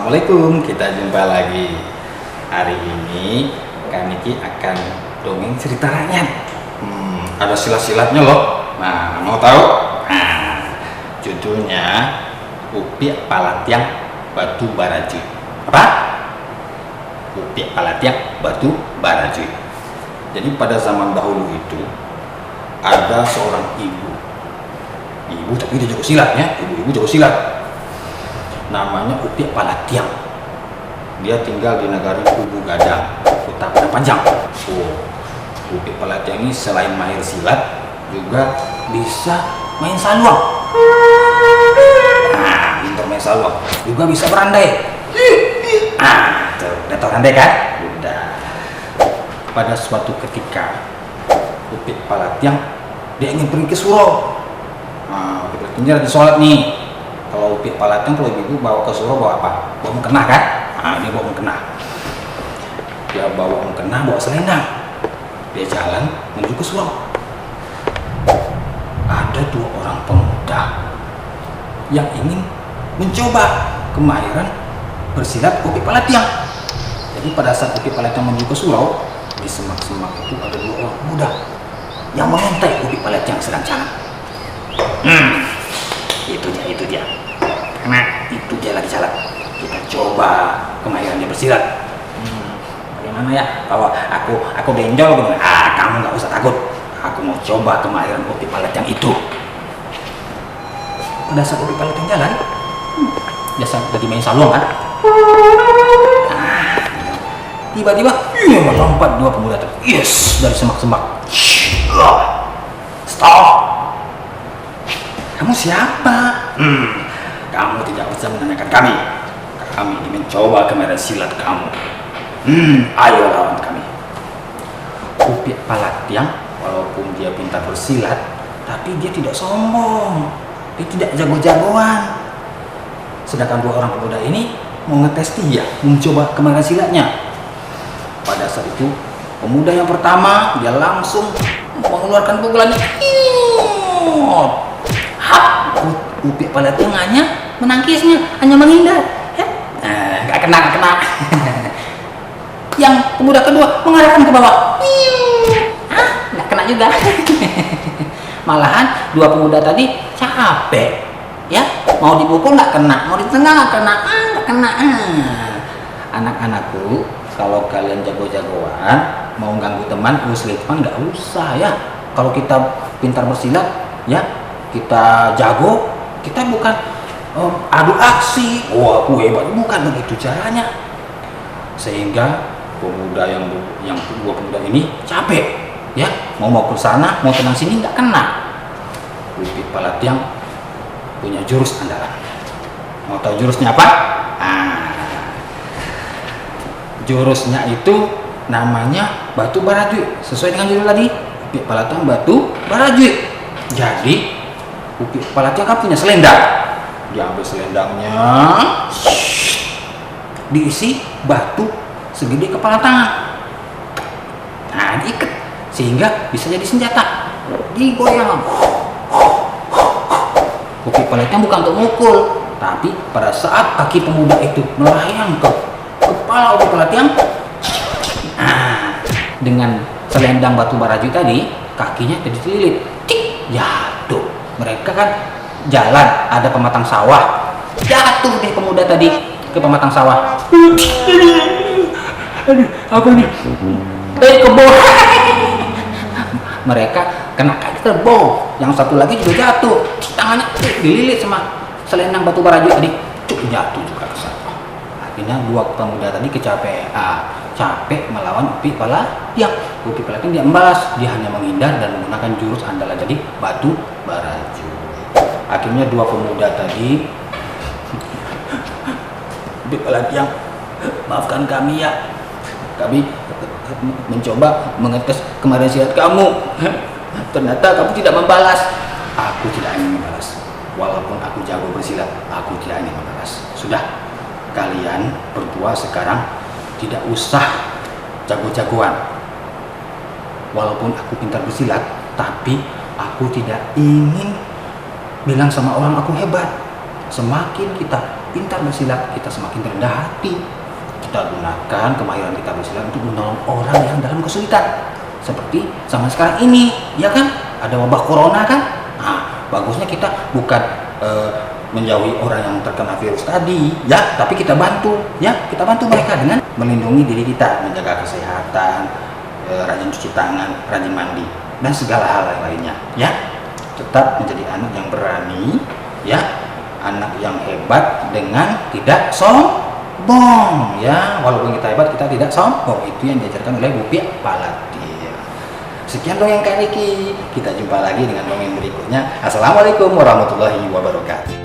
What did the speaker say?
Assalamualaikum, kita jumpa lagi. Hari ini kami akan dongeng cerita rakyat. Ada silat-silatnya loh. Nah, mau tahu? Nah, judulnya Upik Palatiang Batu Baraju. Apa? Upik Palatiang Batu Baraju. Jadi pada zaman dahulu itu ada seorang ibu tapi dia jago silat ya, ibu jago silat. Namanya Upik Palatiang. Dia tinggal di negara Kubu Gadang, Kota Padang Panjang. Upik Palatiang ini selain mahir silat juga bisa main saluang. Nah, pintar main saluang, juga bisa berandai. Tuh, udah tau randai kan? Udah. Pada suatu ketika Upik Palatiang dia ingin pergi ke surau. Nah, Upik Palatiang lagi sholat nih. Kalau Upik Palatiang kalau ibu bawa ke surau bawa apa? Bawa mukena kan? Nah, dia bawa mukena. Dia bawa mukena, bawa selendang. Dia jalan menuju ke surau. Ada dua orang pemuda yang ingin mencoba kemahiran bersilat Upik Palatiang. Jadi pada saat Upik Palatiang menuju ke surau, di semak-semak itu ada dua orang pemuda yang mengontai Upik Palatiang sedang jalan. Itu dia. Karena itu dia lagi jalan. Kita coba kemahiran dia bersilat. Bagaimana ya? Kalau aku benjol, kamu nggak usah takut. Aku mau coba kemahiran Upik Palatiang itu. Pada saat Upik Palatiang jalan, biasa lagi main saluang kan? Tiba-tiba, melompat dua pemuda itu. Yes, dari semak-semak. Stop. Kamu siapa? Kamu tidak usah menanyakan kami. Kami ingin mencoba kemahiran silat kamu. Ayo lawan kami. Upik Palatiang, walaupun dia pintar bersilat, tapi dia tidak sombong. Dia tidak jago-jagoan. Sedangkan dua orang pemuda ini mau ngetes dia, mencoba kemahiran silatnya. Pada saat itu, pemuda yang pertama dia langsung mengeluarkan pukulannya. Upik Palatiang hanya menangkisnya, hanya menghindar. Nggak kena. Yang pemuda kedua mengarahkan ke bawah. Nggak kena juga. Malahan dua pemuda tadi capek. Ya, mau dipukul nggak kena, mau di tengah nggak kena, nggak kena. Anak-anakku, kalau kalian jago-jagoan, mau ganggu teman, teman nggak usah ya. Kalau kita pintar bersilat, ya kita jago, kita bukan adu aksi. Aku hebat, bukan begitu caranya. Sehingga pemuda yang dua pemuda ini capek, ya mau ke sana, mau tenang sini nggak kena. Upik Palatiang punya jurus andalan. Mau tahu jurusnya apa? Jurusnya itu namanya Batu Baraju. Sesuai dengan judul tadi, Upik Palatiang Batu Baraju. Jadi Upik Palatiang kan punya selendang. Dia ambil selendangnya, diisi batu segede kepala tangan. Nah, diikat sehingga bisa jadi senjata. Digoyang. Upik Palatiang bukan untuk mukul, tapi pada saat kaki pemuda itu melayang ke kepala Upik Palatiang, dengan selendang Batu Baraju tadi, kakinya jadi dililit, jatuh. Mereka kan jalan, ada pematang sawah, jatuh deh pemuda tadi ke pematang sawah. Aduh, apa nih? Kebo. Mereka kena kaki terbang. Yang satu lagi juga jatuh, tangannya dililit sama selendang Batu Baraju tadi, jatuh juga ke sawah. Akhirnya dua pemuda tadi kecapean, capek melawan Upik Palatiang. Upik Palatiang dia embalas, dia hanya menghindar dan menggunakan jurus andalan tadi Batu Baraju. Akhirnya dua pemuda tadi, Upik Palatiang, maafkan kami ya, kami mencoba mengetes kemahiran silat kamu. Ternyata kamu tidak membalas. Aku tidak ingin membalas. Walaupun aku jago bersilat, aku tidak ingin membalas. Sudah, kalian berdua sekarang tidak usah jago-jagoan. Walaupun aku pintar bersilat, tapi aku tidak ingin bilang sama orang aku hebat. Semakin kita pintar bersilat, kita semakin rendah hati. Kita gunakan kemahiran kita bersilat untuk menolong orang yang dalam kesulitan. Seperti zaman sekarang ini, ya kan? Ada wabah corona kan? Nah, bagusnya kita bukan menjauhi orang yang terkena virus tadi, ya, tapi kita bantu, ya, kita bantu mereka dengan melindungi diri kita, menjaga kesehatan, rajin cuci tangan, rajin mandi, dan segala hal lainnya, ya. Tetap menjadi anak yang berani, ya, anak yang hebat dengan tidak sombong, ya. Walaupun kita hebat, kita tidak sombong. Itu yang diajarkan oleh Bu Pia Palatir. Sekian dongeng Kak Niki. Kita jumpa lagi dengan dongeng berikutnya. Assalamualaikum warahmatullahi wabarakatuh.